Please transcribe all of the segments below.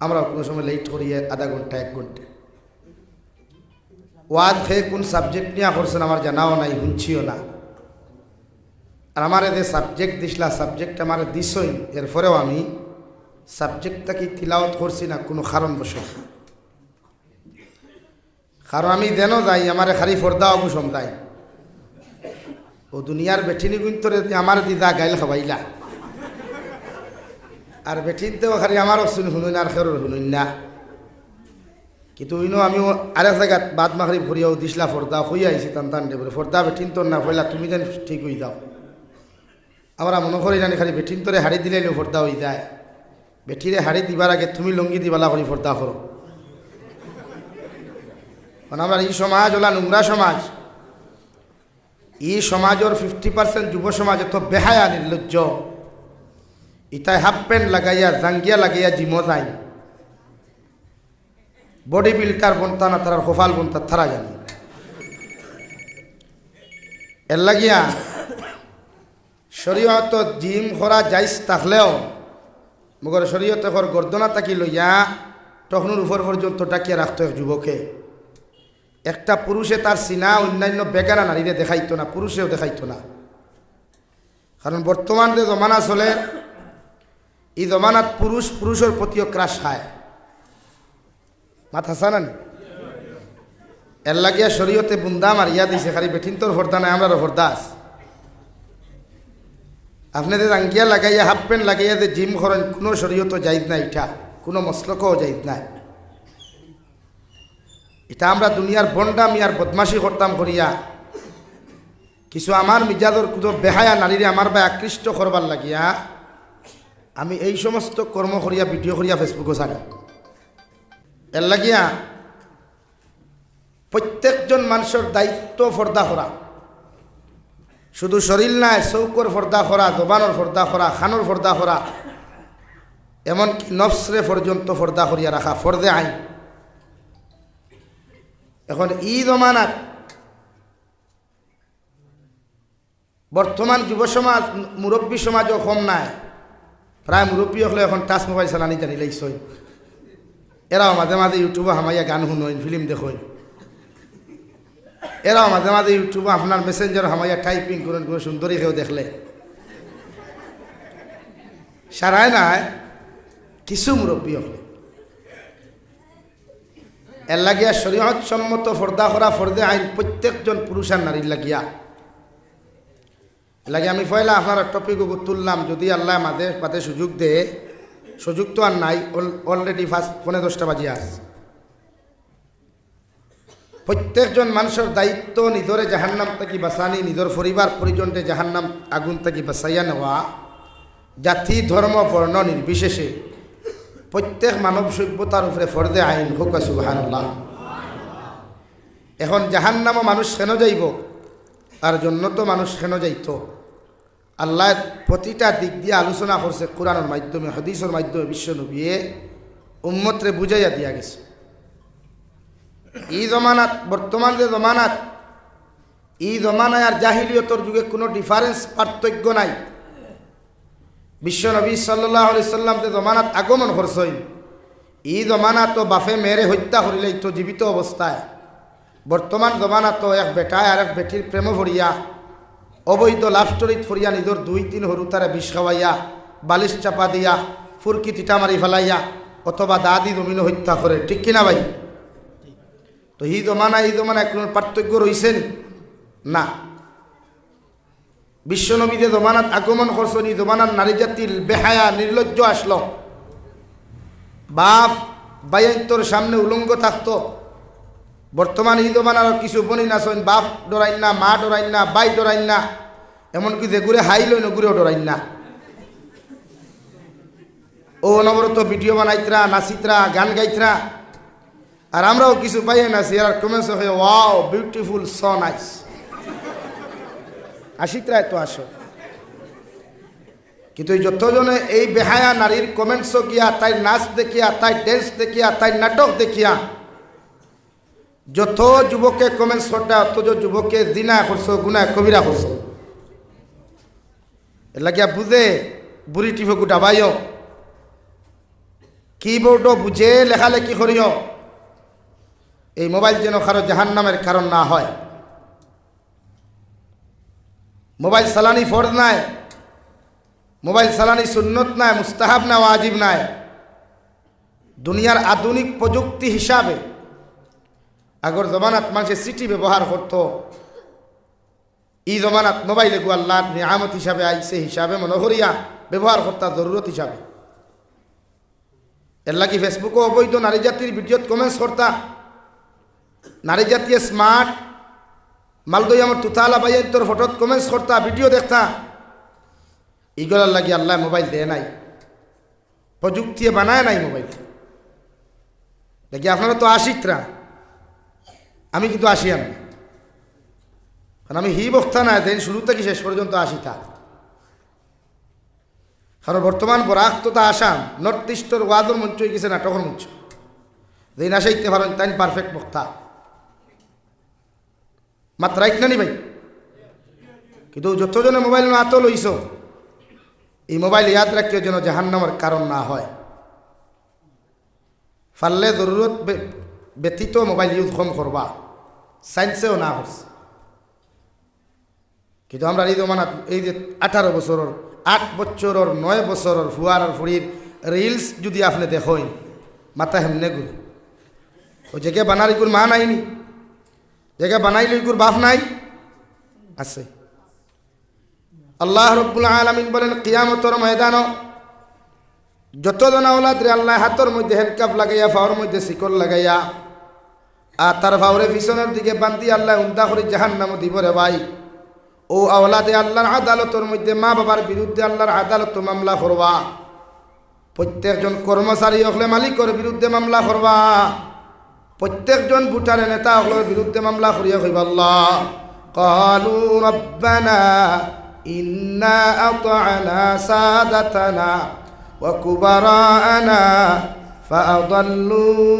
আমরা কোনো সময় লেট করি আধা ঘন্টা 1 ঘন্টা। ওয়াজ খেয়ে কোন সাবজেক্ট নিয়ে করছেন আমার জানাও নাই, শুনছিও না। আর আমার যে সাবজেক্ট দিছিলা সাবজেক্ট আমার দিছই, এরপরেও আমি সাবজেক্টটা কি তিলাওয়াত করছি না কোনো কারণবশত। কারণ আমি যেন যাই আমার খালি ফর্দা অবসম যাই ও দুনিয়ার বেঠিনি গুন্তরে আমার দিদা গাইল খাবাইলা আর বেঠিনতেও খালি আমারও শুনুন আর খেরোর শুনুন না। কিন্তু ইনো আমি আরেক জায়গাত বাদ মাখরি ভরিয়াও দিছিলা ফর্দা হইয়া আইছি টান দে বলে ফর্দা বেঠিন তোর না হইলা তুমি যেন ঠিক হয়ে যাও। আমরা মনে করি জানি খালি বেঠিন তোরে হাড়ি দিলে ফর্দা হয়ে যায়। বেঠিরে হাড়ি দিবার আগে তুমি লঙ্গি দিবালা করি ফর্দা করো। মানে আমরা এই সমাজ ওলা নোংরা সমাজ, এই সমাজের 50% যুব সমাজ এত বেহায়া নির্লজ্জ। ইতাই হাফ প্যান্ট লাগাইয়া জাঙ্গিয়া লাগাইয়া জিমো যায়, বডি বিল্ডার বনতা না তার কপাল বনতা তারা জানি। এর লাগিয়া শরীয়ত জিম করা যাইস থাকলেও মগর শরীয়তে ঘর গর্দনা তাকি লইয়া তখনের উপর পর্যন্ত টাকিয়া রাখত এক যুবকে। একটা পুরুষে তার সিনা অন্যান্য বেগানা নারীরে দেখাইতো না, পুরুষেও দেখাইতো না। কারণ বর্তমান যে জমানা চলে এই জমানাত পুরুষের প্রতিও ক্রাশ খায়। মাথা সানান এর লাগিয়া শরীয়তে বুন্দা মারিয়া দিছে খালি বেঠিন তোর ফর্দা নাই আমরা ফর্দাস। আপনাদের আঙ্গিয়া লাগাইয়া হাফ প্যান্ট লাগাইয়া যে জিম করেন কোনো শরীয়ত যাইত না, এটা কোনো মসলকও যাইত না। এটা আমরা দুনিয়ার বন্ডামি আর বদমাশি করতাম করিয়া কিছু আমার মিজাজর কুদো বেহায়া নারীরে আমার বা আকৃষ্ট করবার লাগিয়া আমি এই সমস্ত কর্ম করিয়া ভিডিও করিয়া ফেসবুকে ছাড়ি। এর লাগিয়া প্রত্যেকজন মানুষের দায়িত্ব ফর্দা করা, শুধু শরীর নাই চৌকর ফর্দা করা, জবানোর ফর্দা করা, খানোর ফর্দা করা, এমনকি নফসরে পর্যন্ত ফর্দা করিয়া রাখা ফর্দে আইন। এখন ই জমানাত বর্তমান যুব সমাজ মুরব্বী সমাজও কম নাই, প্রায় মুরব্বী হলে এখন টাচ মোবাইল চালানি জানি লাইছই। এরাও মাঝে মাঝে ইউটিউবে হামাইয়া গান শুনইন, ফিল্ম দেখইন। এরাও মাঝে মাঝে ইউটিউবে আপনার মেসেঞ্জার হামাইয়া টাইপিং করেন কোনো সুন্দরী কেউ দেখলে। সারায় নাই কিছু মুরব্বী হলে। এর লাগিয়া শরীয়ত সম্মত ফর্দা করা ফর্দে আইন প্রত্যেকজন পুরুষ আর নারীর লাগিয়া। লাগে আমি পয়লা আপনার টপিক তুললাম, যদি আল্লাহ মাঝে পাতে সুযোগ দে, সুযোগ তো আর নাই, অলরেডি ফার্স্ট 10:45 বাজিয়া আছে। প্রত্যেকজন মানুষের দায়িত্ব নিজরে জাহান্নাম থেকে বাঁচানি, নিজের পরিবার পরিজনকে জাহান্নাম আগুন থেকে বাঁচাইয়া নেওয়া, জাতি ধর্ম বর্ণ নির্বিশেষে প্রত্যেক মানব সভ্যতার উপরে ফর্দে আইন হোক সুবহানাল্লাহ। এখন জাহান্নামও মানুষ কেন যাইব আর জন্নত মানুষ কেন যাইত, আল্লাহ প্রতিটা দিক দিয়ে আলোচনা করছে কোরআনের মাধ্যমে, হাদিসের মাধ্যমে। বিশ্ব নবীয়ে উম্মতরে বুঝাইয়া দিয়া গেছে। এই জমানাত বর্তমান যে জমানাত, এই জমানায় আর জাহিলিয়তর যুগে কোনো ডিফারেন্স পার্থক্য নাই। বিশ্ব নবী সাল্লাল্লাহু আলাইহি সাল্লাম যে জমানাত আগমন করছেন, এই জমানা তো বাফে মেরে হত্যা করিলেই তো জীবিত অবস্থায়। বর্তমান জমানা তো এক বেটায় আর এক বেটির প্রেম ভরিয়া অবৈধ লাভ স্টোরিত ফরিয়া নিজের 2-3 হরু তারা বিষ খাওয়াইয়া বালিশ চাপা দিয়া ফুরকি টিটা মারি ফেলাইয়া অথবা দাদি জমিন হত্যা করে, ঠিক কিনা ভাই? তো এই জমানায় কোনো পার্থক্য রয়েছে না। বিশ্বনবী যে জমানাত আগমন করছেন, এই জমানার নারী জাতির বেহায়া নির্লজ্জ আসলো। বাপ বাইন্তর সামনে উলঙ্গ থাকতো। বর্তমান এই জমানার কিছু বনি নাচেন, বাপ ডরাইন না, মা ডরাইন না, বাই ডরাইন না, এমনকি যে ঘুরে হাই লইন ঘুরেও ডরাইন না। ও অনবরত ভিডিও বানাইতরা, নাচিতরা, গান গাইতরা। আর আমরাও কিছু পাইয়ে নাচি আর কমেন্টস হয়ে ওয়াও বিউটিফুল সো নাইস। আশিতরা তো আসো, কিন্তু যতজনে এই বেহায়া নারীর কমেন্টস গিয়া, তাই নাচ দেখিয়া, তাই ড্যান্স দেখিয়া, তাই নাটক দেখিয়া যত যুবকে কমেন্টস করতে, অত যুবকে জিনা করছো, গুনাহ কবিরা করছো। এর লাগিয়া বুঝে বুড়ি টিফে গুটা বাইও। কিবোর্ডও বুঝে লেখালেখি করিও, এই মোবাইল যেন কারো জাহান্নামের কারণ না হয়। মোবাইল চালানি ফরজ নাই, মোবাইল চালানি সুন্নত নাই, মুস্তাহাব না, ওয়াজিব নাই। দুনিয়ার আধুনিক প্রযুক্তি হিসাবে আগর জমানাত মানুষে চিঠি ব্যবহার করত, এই জমানাত মোবাইলে গো আল্লাহর নিয়ামত হিসাবে আইছে হিসাবে মনে করিয়া ব্যবহার করতা, জরুরত হিসাবে। এর লাগি ফেসবুকে অবৈধ নারী জাতির ভিডিওত কমেন্টস করতা, নারী জাতীয় স্মার্ট মালদই আমার তুতালা বাইয়ের তোর ফটোত কমেন্টস করতা, ভিডিও দেখতা। এইগুলার লাগি আল্লাহ মোবাইল দেয় নাই, প্রযুক্তি বানায় নাই মোবাইল দেখি। আপনারা তো আশিকরা, আমি কিন্তু আসিয়ান, কারণ আমি হি বক্তা না দেন শুরু থেকে শেষ পর্যন্ত আসিতা। কারণ বর্তমান বরাক তো তা আসাম নর্থ ইস্টর ওয়াদর মঞ্চ হয়ে গেছে, নাটকের মঞ্চ। যেন আসাইতে পারেন তাই পারফেক্ট বক্তা, মাত্রাইক নানি ভাই। কিন্তু যতজনে মোবাইল না তো লইছ, এই মোবাইল ইয়াদ রাখিও যেন জাহান্নামের কারণ না হয়। পারলে জরুরত ব্যতীত মোবাইল ইউজ কম করবা, সায়েন্সেও না হচ্ছে। কিন্তু আমরা এই জমানাত এই যে 18 বছরের 8 বছরের 9 বছরের ফুয়ার আর ফুড়ির রিলস যদি আপনি দেখেন, মাথা হেমনে গুলো। ও জায়গায় বানার ইকুর মা নাইনি, জায়গায় বানাইলে ইকুর বাপ নাই আছে। আল্লাহ রব্বুল আলামিন বলেন কিয়ামতের ময়দানও যতজন আওলাদ রে আল্লাহ হাতের মধ্যে হ্যান্ডকাপ লাগাইয়া, ফাওয়ার মধ্যে শিকল লাগাইয়া, আর তার ফাওয়ারে পিছনের দিকে বান্ধি আল্লাহ উন্দা করে জাহান্নামে দিব রে ভাই। ও আওলাদে আল্লাহর আদালতের মধ্যে মা বাবার বিরুদ্ধে আল্লাহর আদালত মামলা করবা। প্রত্যেকজন কর্মচারী হলে মালিকের বিরুদ্ধে মামলা করবা, প্রত্যেকজন ভোটারের নেতা হলের বিরুদ্ধে মামলা করিয়া কইব আল্লাহ ক্বালু রাব্বানা ইন্না আতা'না সাদাতানা ওয়া কুবারা'না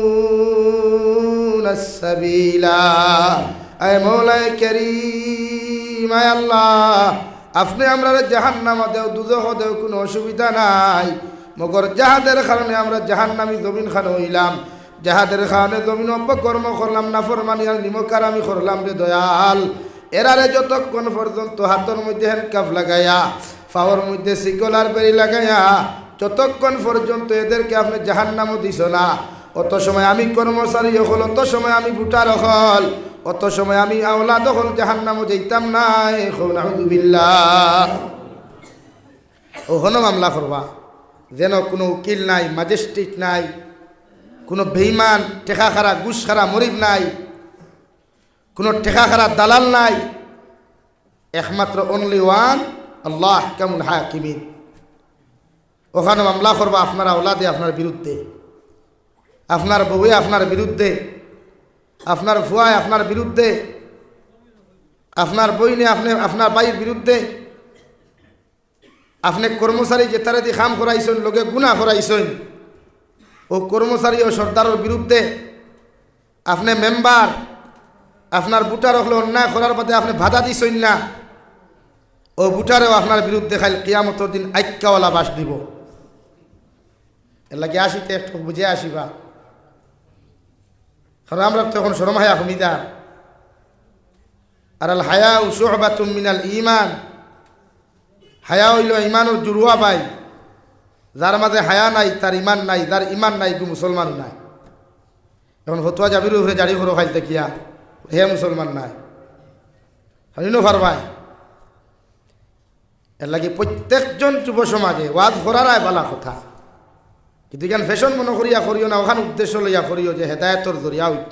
ফাআদাল্লুনা সাবিলা। আয় মওলাই কারীম, আয় আল্লাহ, আপনি আমরা জাহান্নামে দেও, দুজখ দেও, কোনো অসুবিধা নাই। মগর যাহাদের কারণে আমরা জাহান্নামী জমিন খান হইলাম, যাহাদের কারণে জমিন অপকর্ম করলাম, নাফরমানি আর নিমকার আমি করলাম রে দয়াল, এরারে যতক্ষণ পর্যন্ত হাতের মধ্যে হ্যান্ডকাপ লাগাইয়া, ফাওয়ার মধ্যে শিকলার বেড়ি লাগাইয়া যতক্ষণ পর্যন্ত এদেরকে আপনি জাহান্নামও দিছ না, অত সময় আমি কর্মচারী হল, অত সময় আমি ভোটার হল, অত সময় আমি আওলাদ হল জাহান্নামও যাইতাম না। নাউযুবিল্লাহ। ওখানে মামলা করবা যেন কোনো উকিল নাই, ম্যাজিস্ট্রেট নাই, কোনো বেঈমান টেকা খারা ঘুষ খারা মরিব নাই, কোনো টেকা খারা দালাল নাই, একমাত্র অনলি ওয়ান আল্লাহ আহকামুল হাকিমিন। ওখানে মামলা করবা আপনার আওলাদে আপনার বিরুদ্ধে, আপনার বউয়ে আপনার বিরুদ্ধে, আপনার ফুয়ায় আপনার বিরুদ্ধে, আপনার বইনে আপনি আপনার ভাইয়ের বিরুদ্ধে, আপনি কর্মচারী যে তারা দিয়ে কাম করাইছেন, লোকে গুনাহ করাইছেন, ও কর্মচারী ও সর্দারের বিরুদ্ধে, আপনি মেম্বার আপনার বুটার হলে অন্যায় করার বাদে আপনি বাধা দিছেন না, ও বুটারেও আপনার বিরুদ্ধে খালি কিয়ামতের দিন আইক্কাওয়ালা বাস দিব। এর লাগে আসিতে একটু বুঝে আসিবা, কারণ আমরা তখন শরম হায়া কমিদা। আর আল হায়া শু'বাতুম মিনাল ঈমান, হায়া হইল ইমানের জুরুয়া ভাই। যার মাঝে হায়া নাই তার ইমান নাই, যার ইমান নাই গু মুসলমান নাই। এখন ফতুয়া জাবির উপরে জারি করো খাইতে কিয়া হে মুসলমান নাই, হইনো ভাই। এর লাগে প্রত্যেকজন যুব সমাজে ওয়াজ করারাই বালা কথা, কিন্তু এখান ফ্যাশন মনে করিয়া করিও না, ওখান উদ্দেশ্য লইয়া করিও যে হেদায়তর জরিয়া হইত।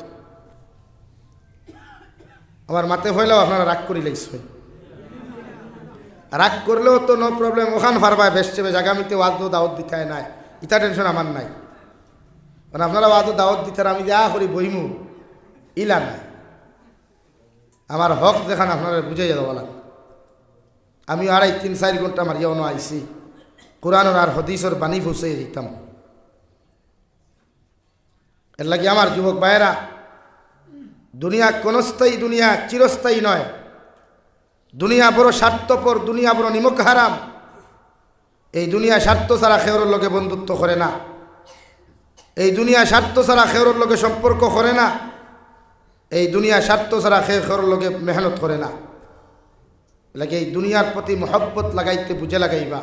আমার মাতে হইলেও আপনারা রাগ করি লাগছেন, রাগ করলেও তো নো প্রবলেম, ওখান ফারবায় বেসছে বেশ, আগামীতে ওয়াজ দাওয়াত দিতে নাই, ইটা টেনশন আমার নাই। মানে আপনারা ওয়াজ দাওয়াত দিতে আমি যা করি বইমু ইলা নাই, আমার হক দেখান আপনারা বুঝাই যাবো লাগে। আমি 2.5-3-4 ঘন্টা মারিয়া অন্য আইসি, কোরআনের আর হদিসের বাণী ফুসে দিতাম। এর লাগে আমার যুবক ভাইয়েরা, দুনিয়া ক্ষণস্থায়ী, দুনিয়া চিরস্থায়ী নয়। দুনিয়া বড় স্বার্থপর, দুনিয়া বড় নিমক হারাম। এই দুনিয়া স্বার্থ ছাড়া খেওরের লোকে বন্ধুত্ব করে না। এই দুনিয়া স্বার্থ ছাড়া খেয়রের লগে সম্পর্ক করে না, এই দুনিয়া স্বার্থ ছাড়া খেয়রের লগে মেহনত করে না। লাগে এই দুনিয়ার প্রতি মহব্বত লাগাইতে বুঝে লাগাইবা।